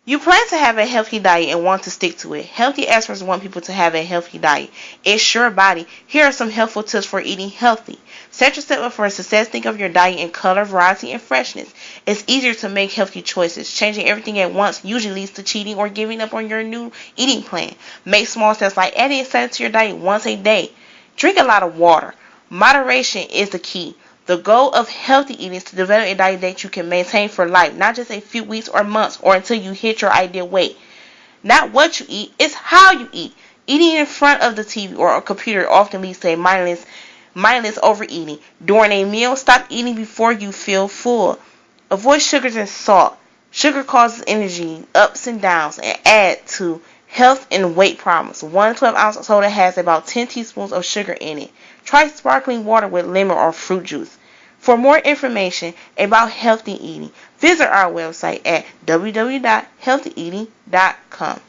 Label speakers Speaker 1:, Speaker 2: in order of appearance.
Speaker 1: You plan to have a healthy diet and want to stick to it. Healthy experts want people to have a healthy diet. It's your body. Here are some helpful tips for eating healthy. Set yourself up for success. Think of your diet in color, variety, and freshness. It's easier to make healthy choices. Changing everything at once usually leads to cheating or giving up on your new eating plan. Make small steps like adding salad to your diet once a day. Drink a lot of water. Moderation is the key. The goal of healthy eating is to develop a diet that you can maintain for life, not just a few weeks or months or until you hit your ideal weight. Not what you eat, it's how you eat. Eating in front of the TV or a computer often leads to a mindless overeating. During a meal, stop eating before you feel full. Avoid sugars and salt. Sugar causes energy ups and downs and add to health and weight problems. One 12-ounce soda has about 10 teaspoons of sugar in it. Try sparkling water with lemon or fruit juice. For more information about healthy eating, visit our website at www.healthyeating.com.